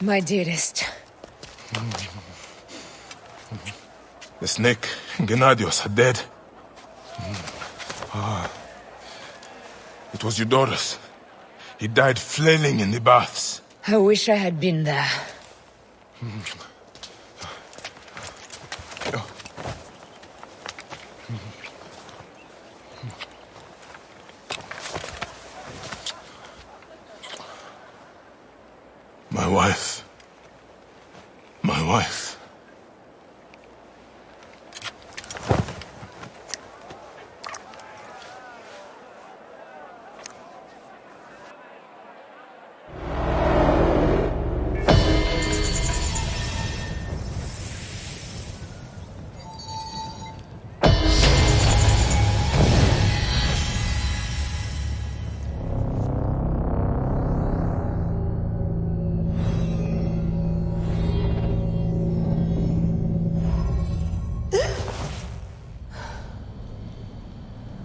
My dearest. The snake, Gennadios, are dead. It was Eudorus. He died flailing in the baths. I wish I had been there. My wife. My wife.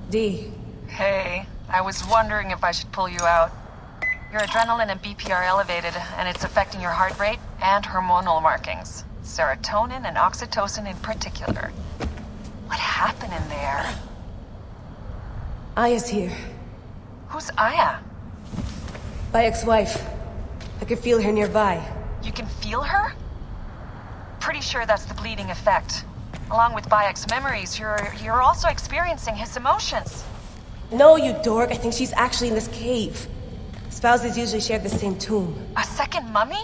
D. Hey, I was wondering if I should pull you out. Your adrenaline and BP are elevated, and it's affecting your heart rate and hormonal markings. Serotonin and oxytocin in particular. What happened in there? Aya's here. Who's Aya? Bayek's wife. I can feel her nearby. You can feel her? Pretty sure that's the bleeding effect. Along with Bayek's memories, you're also experiencing his emotions. No, you dork. I think she's actually in this cave. Spouses usually share the same tomb. A second mummy?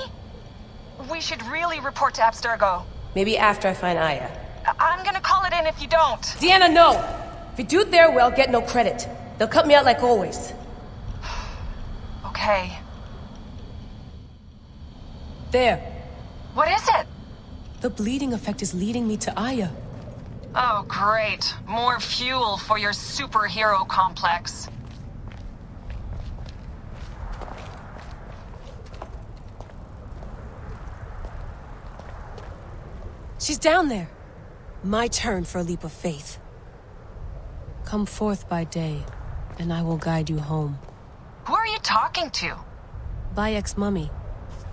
We should really report to Abstergo. Maybe after I find Aya. I'm gonna call it in if you don't. Deanna, no! If you do it their way, I'll get no credit. They'll cut me out like always. Okay. There. What is it? The bleeding effect is leading me to Aya. Oh, great. More fuel for your superhero complex. She's down there. My turn for a leap of faith. Come forth by day, and I will guide you home. Who are you talking to? Bayek's mummy.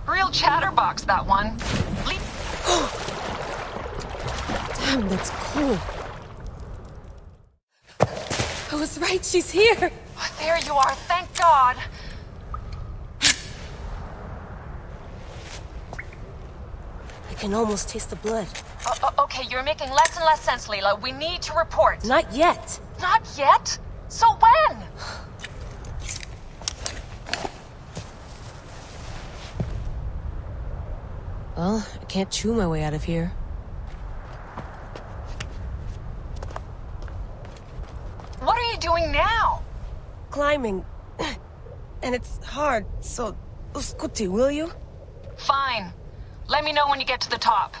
Real chatterbox, that one. Damn, that's cool. I was right, she's here. Oh, there you are, thank God. I can almost taste the blood. Okay, you're making less and less sense, Leela. We need to report. Not yet. Not yet? So when? Well, I can't chew my way out of here. What are you doing now? Climbing. And it's hard, so... Uskuti, will you? Fine. Let me know when you get to the top.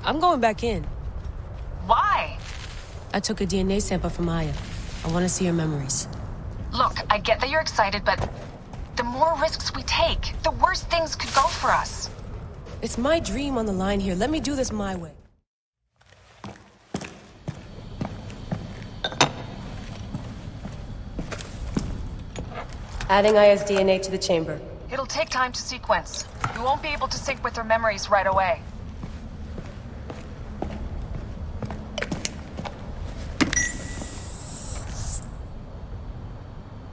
I'm going back in. Why? I took a DNA sample from Aya. I want to see her memories. Look, I get that you're excited, but the more risks we take, the worse things could go for us. It's my dream on the line here. Let me do this my way. Adding Aya's DNA to the chamber. It'll take time to sequence. You won't be able to sync with her memories right away.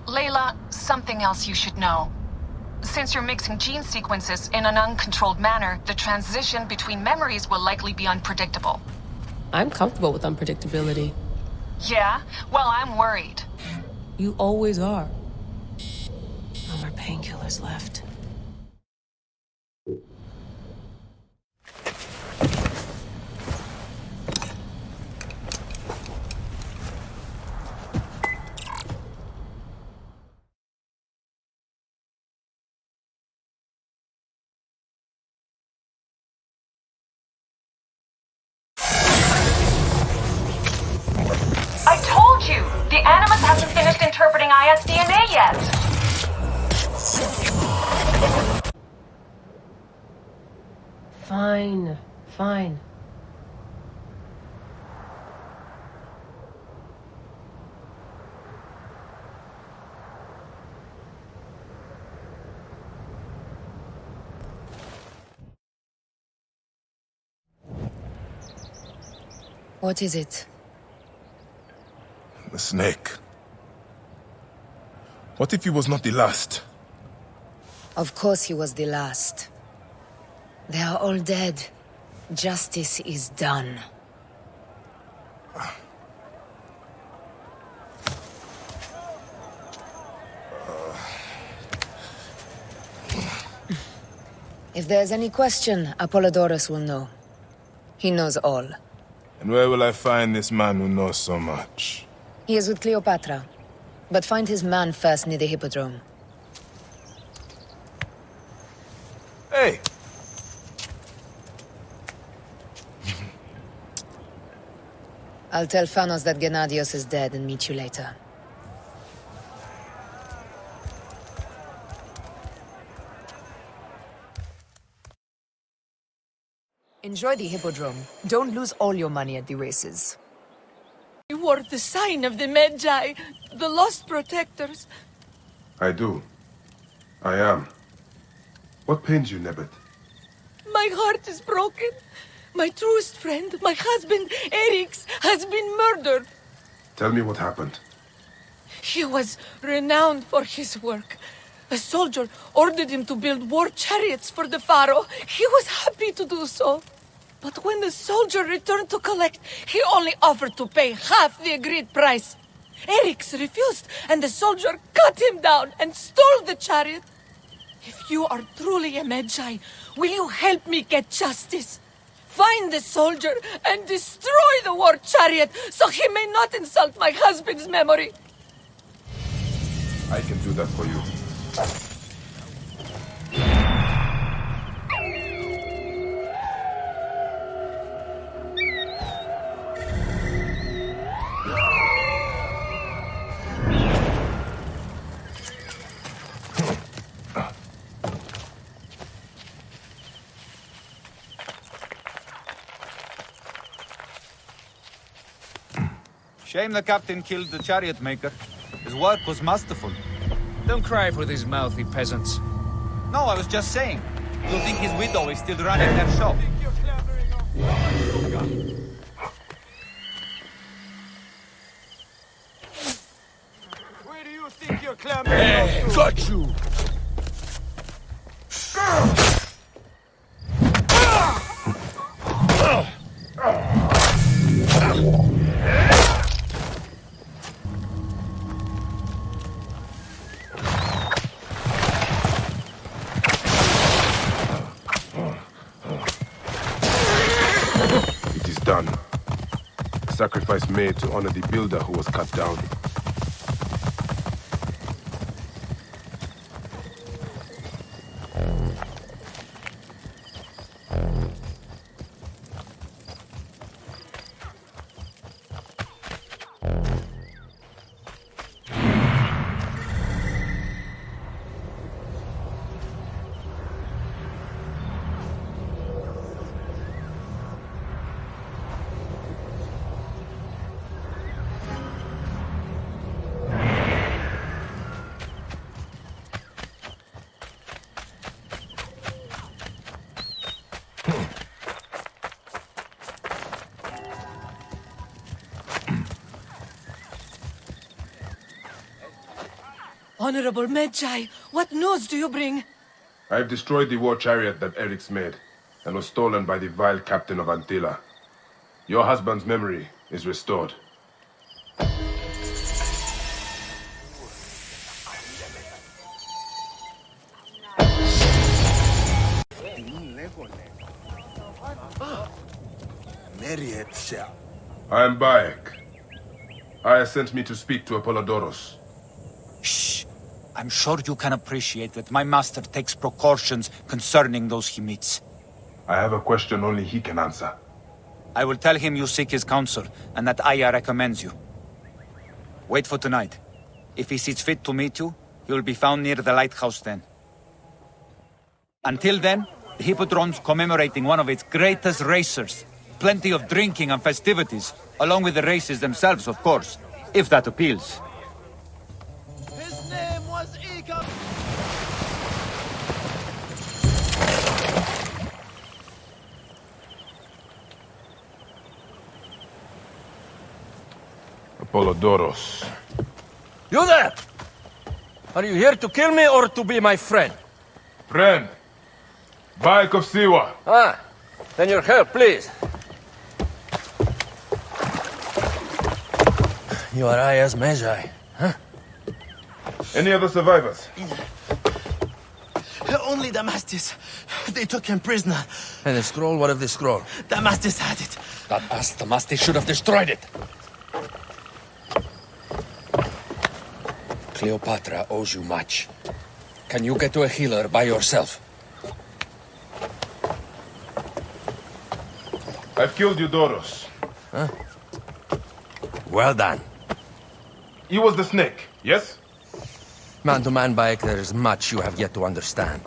Layla, something else you should know. Since you're mixing gene sequences in an uncontrolled manner, the transition between memories will likely be unpredictable. I'm comfortable with unpredictability. Yeah? Well, I'm worried. You always are. No more painkillers left. Animus hasn't finished interpreting Aya's DNA yet. Fine, fine. What is it? The snake. What if he was not the last? Of course he was the last. They are all dead. Justice is done. If there's any question, Apollodorus will know. He knows all. And where will I find this man who knows so much? He is with Cleopatra. But find his man first near the Hippodrome. Hey! I'll tell Phanos that Gennadios is dead and meet you later. Enjoy the Hippodrome. Don't lose all your money at the races. You wore the sign of the Medjay, the Lost Protectors. I do. I am. What pains you, Nebbet? My heart is broken. My truest friend, my husband, Erix, has been murdered. Tell me what happened. He was renowned for his work. A soldier ordered him to build war chariots for the pharaoh. He was happy to do so. But when the soldier returned to collect, he only offered to pay half the agreed price. Erix refused, and the soldier cut him down and stole the chariot. If you are truly a Medjay, will you help me get justice? Find the soldier and destroy the war chariot so he may not insult my husband's memory. I can do that for you. Shame the captain killed the chariot maker. His work was masterful. Don't cry for these mouthy peasants. No, I was just saying. You think his widow is still running their shop? Where do you think you're clambering? Got you! It is done. A sacrifice made to honor the builder who was cut down. Honorable Medjay, what news do you bring? I have destroyed the war chariot that Erix made, and was stolen by the vile captain of Antilla. Your husband's memory is restored. I am Bayek. Aya sent me to speak to Apollodorus. Shh. I'm sure you can appreciate that my master takes precautions concerning those he meets. I have a question only he can answer. I will tell him you seek his counsel, and that Aya recommends you. Wait for tonight. If he sees fit to meet you, he will be found near the lighthouse then. Until then, the Hippodrome's commemorating one of its greatest racers. Plenty of drinking and festivities, along with the races themselves, of course, if that appeals. His name was Ika. Apollodoros. You there! Are you here to kill me or to be my friend? Friend. Bayek of Siwa. Ah, then your help, please. You are Aya's Medjay, huh? Any other survivors? Only Damastis. They took him prisoner. And the scroll? What of the scroll? Damastis had it. That ass Damastis should have destroyed it. Cleopatra owes you much. Can you get to a healer by yourself? I've killed Eudoros. Huh? Well done. He was the snake, yes? Man to man, Bayek, there is much you have yet to understand.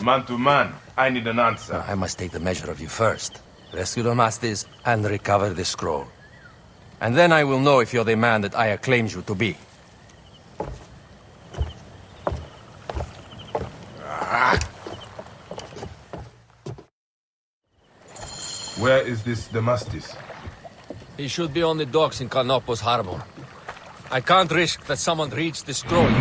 Man to man, I need an answer. I must take the measure of you first. Rescue Damastis and recover the scroll. And then I will know if you're the man that Aya claims you to be. Where is this Damastis? He should be on the docks in Canopus Harbor. I can't risk that someone reads the scroll.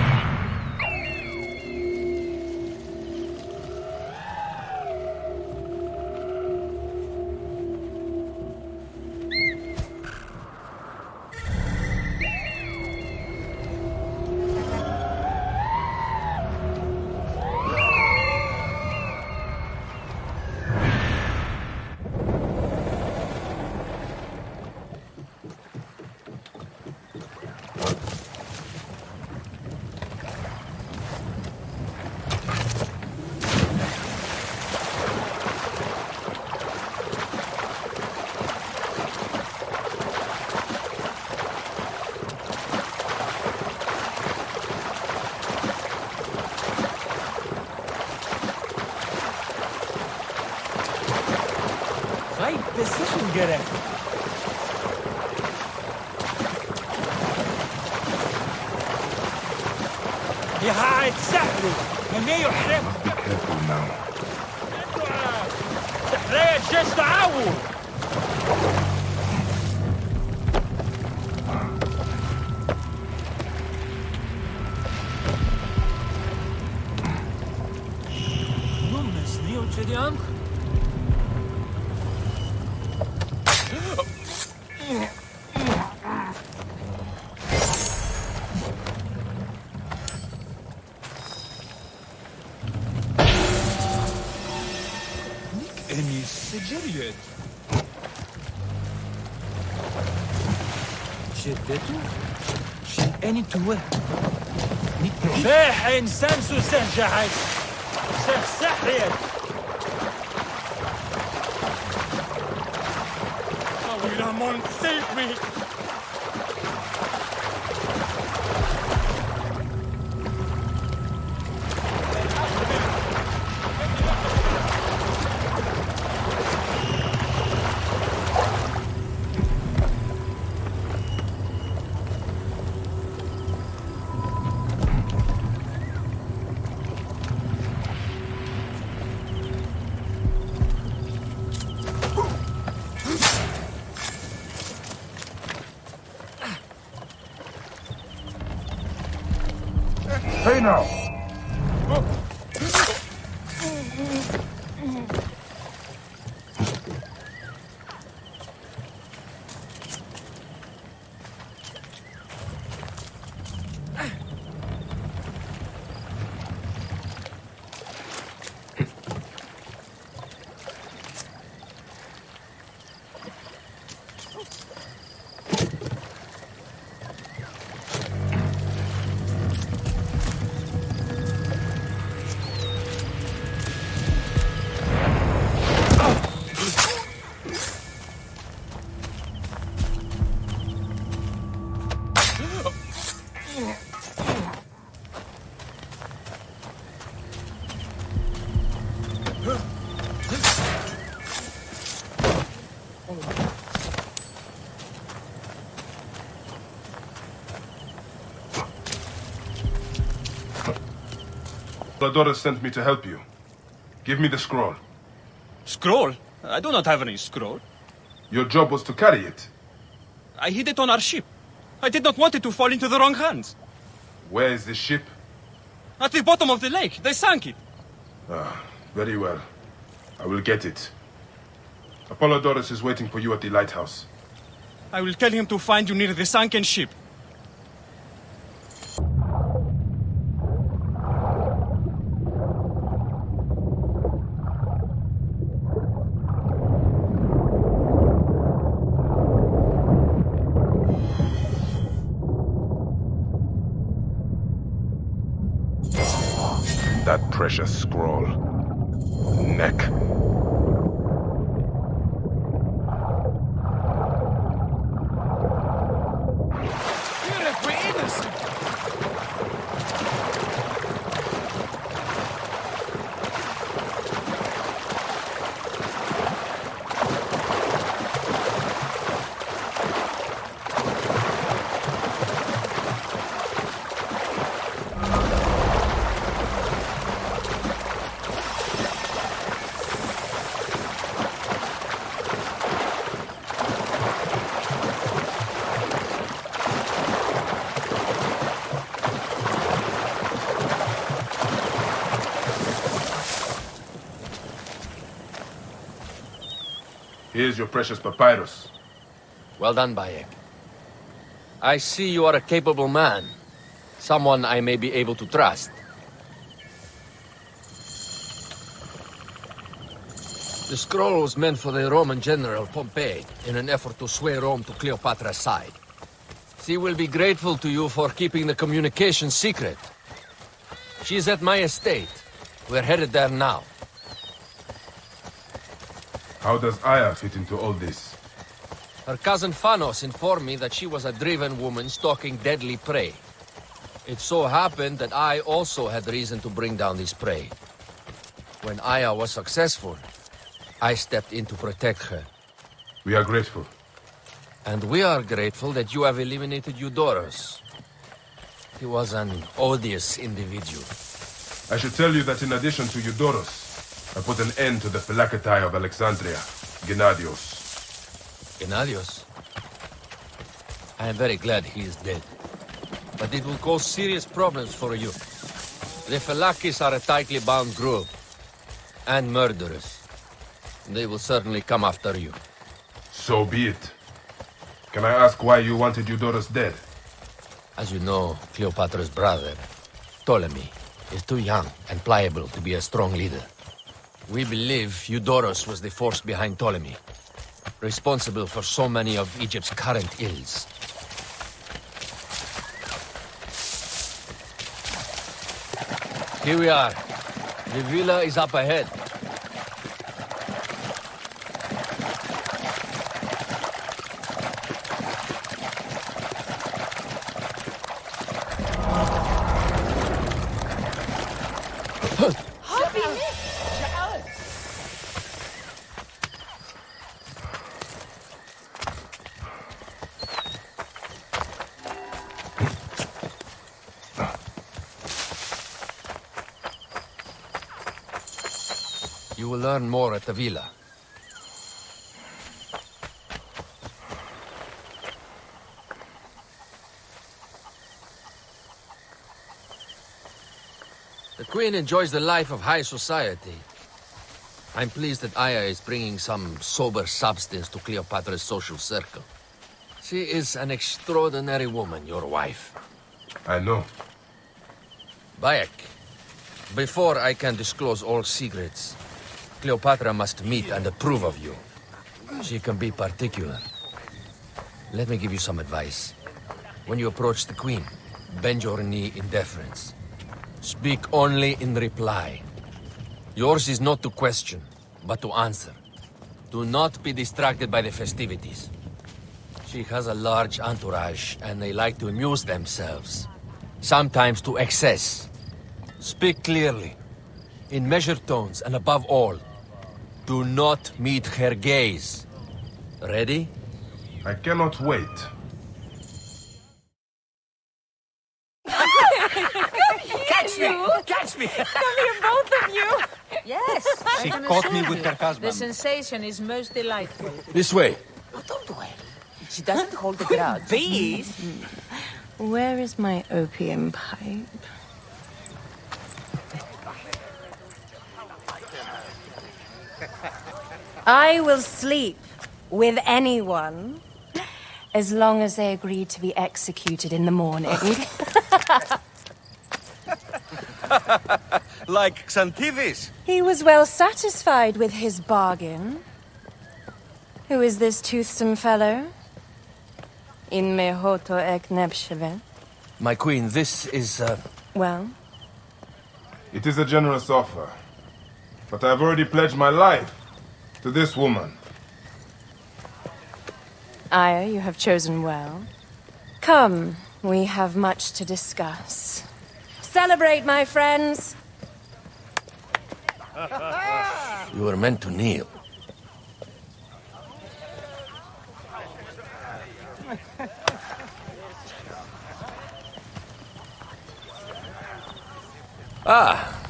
Position gerek. يا هاي تسحري ما يحرم. Be careful now. تحرية الجيش تعاون. Numnes neo čediank. جريت شدته شقاني توه باح انسان سو سهجعت سحريت طويل من save me. Hey now! Apollodorus sent me to help you. Give me the scroll. Scroll? I do not have any scroll. Your job was to carry it. I hid it on our ship. I did not want it to fall into the wrong hands. Where is the ship? At the bottom of the lake. They sank it. Ah, very well. I will get it. Apollodorus is waiting for you at the lighthouse. I will tell him to find you near the sunken ship. That precious scroll. Neck. Here's your precious papyrus. Well done, Bayek. I see you are a capable man. Someone I may be able to trust. The scroll was meant for the Roman general Pompey in an effort to sway Rome to Cleopatra's side. She will be grateful to you for keeping the communication secret. She's at my estate. We're headed there now. How does Aya fit into all this? Her cousin Phanos informed me that she was a driven woman stalking deadly prey. It so happened that I also had reason to bring down this prey. When Aya was successful, I stepped in to protect her. We are grateful. And we are grateful that you have eliminated Eudorus. He was an odious individual. I should tell you that in addition to Eudorus, I put an end to the Phylacetae of Alexandria, Gennadios. Gennadios? I am very glad he is dead. But it will cause serious problems for you. The Phylakis are a tightly bound group. And murderers. They will certainly come after you. So be it. Can I ask why you wanted Eudorus dead? As you know, Cleopatra's brother, Ptolemy, is too young and pliable to be a strong leader. We believe Eudorus was the force behind Ptolemy, responsible for so many of Egypt's current ills. Here we are. The villa is up ahead. You will learn more at the villa. The Queen enjoys the life of high society. I'm pleased that Aya is bringing some sober substance to Cleopatra's social circle. She is an extraordinary woman, your wife. I know. Bayek, before I can disclose all secrets, Cleopatra must meet and approve of you. She can be particular. Let me give you some advice. When you approach the Queen, bend your knee in deference. Speak only in reply. Yours is not to question, but to answer. Do not be distracted by the festivities. She has a large entourage, and they like to amuse themselves. Sometimes to excess. Speak clearly, in measured tones, and above all, do not meet her gaze. Ready? I cannot wait. Catch me! Catch me! the both of you! Yes, She I can caught me assure with you. her husband. The sensation is most delightful. This way. Oh, don't worry. She doesn't hold a grudge. Please. Where is my opium pipe? I will sleep with anyone as long as they agree to be executed in the morning. Like Xantivis. He was well satisfied with his bargain. Who is this toothsome fellow? In mehoto ek nebsheve. My queen, this is, Well, It is a generous offer. But I've already pledged my life to this woman. Aya, you have chosen well. Come, we have much to discuss. Celebrate, my friends! you were meant to kneel.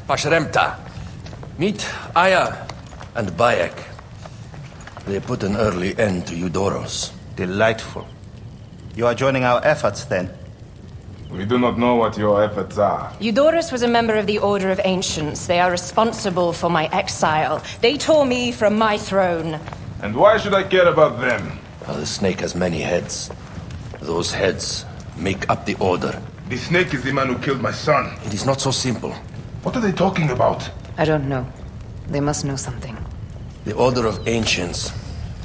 Pashremta. Meet Aya and Bayek. They put an early end to Eudoros. Delightful. You are joining our efforts, then? We do not know what your efforts are. Eudorus was a member of the Order of Ancients. They are responsible for my exile. They tore me from my throne. And why should I care about them? The snake has many heads. Those heads make up the Order. The snake is the man who killed my son. It is not so simple. What are they talking about? I don't know. They must know something. The Order of Ancients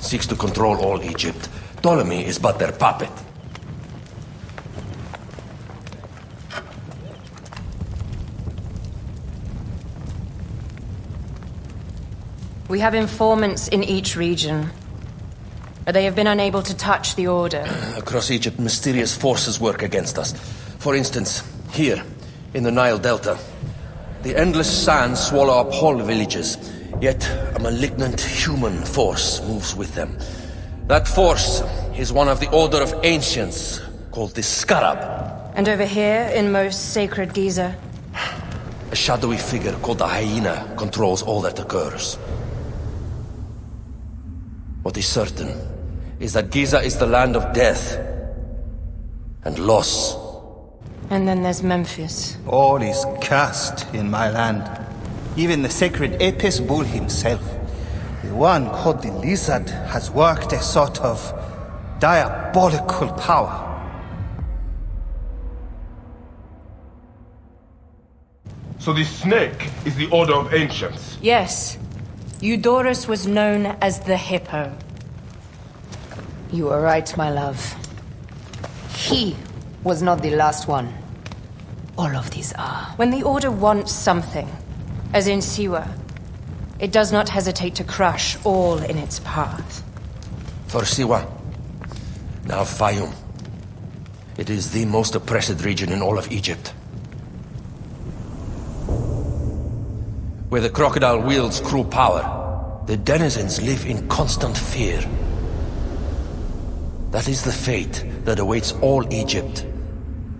seeks to control all Egypt. Ptolemy is but their puppet. We have informants in each region. They have been unable to touch the Order. Across Egypt, mysterious forces work against us. For instance, here, in the Nile Delta, the endless sands swallow up whole villages, yet a malignant human force moves with them. That force is one of the Order of Ancients, called the Scarab. And over here, in most sacred Giza? A shadowy figure called the Hyena controls all that occurs. What is certain is that Giza is the land of death and loss. And then there's Memphis. All is cursed in my land. Even the sacred Apis bull himself. The one called the Lizard has worked a sort of diabolical power. So the snake is the Order of Ancients. Yes. Eudorus was known as the Hippo. You are right, my love. He was not the last one. All of these are. When the Order wants something, as in Siwa, it does not hesitate to crush all in its path. For Siwa, now Fayum. It is the most oppressed region in all of Egypt. Where the crocodile wields cruel power, the denizens live in constant fear. That is the fate that awaits all Egypt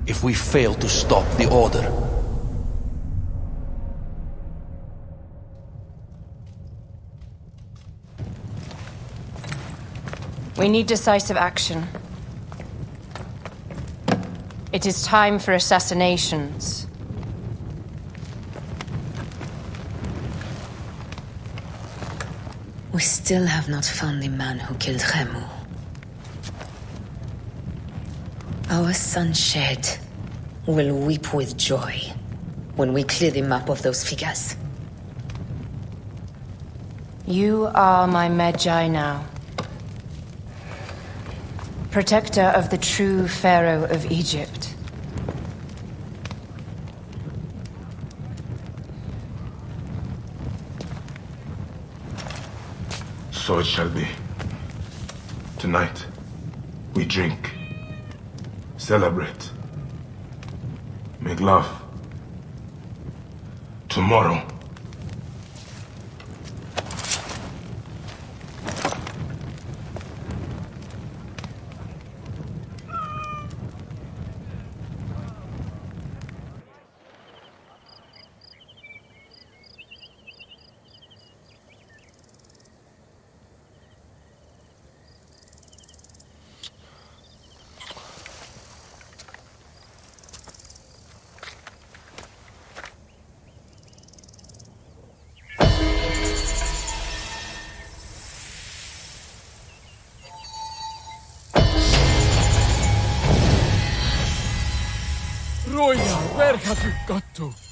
if we fail to stop the Order. We need decisive action. It is time for assassinations. We still have not found the man who killed Khemu. Our son Shed will weep with joy when we clear the map of those figures. You are my Medjay now. Protector of the true Pharaoh of Egypt. So it shall be. Tonight, we drink, celebrate, make love. Tomorrow, Roya, where have you got to?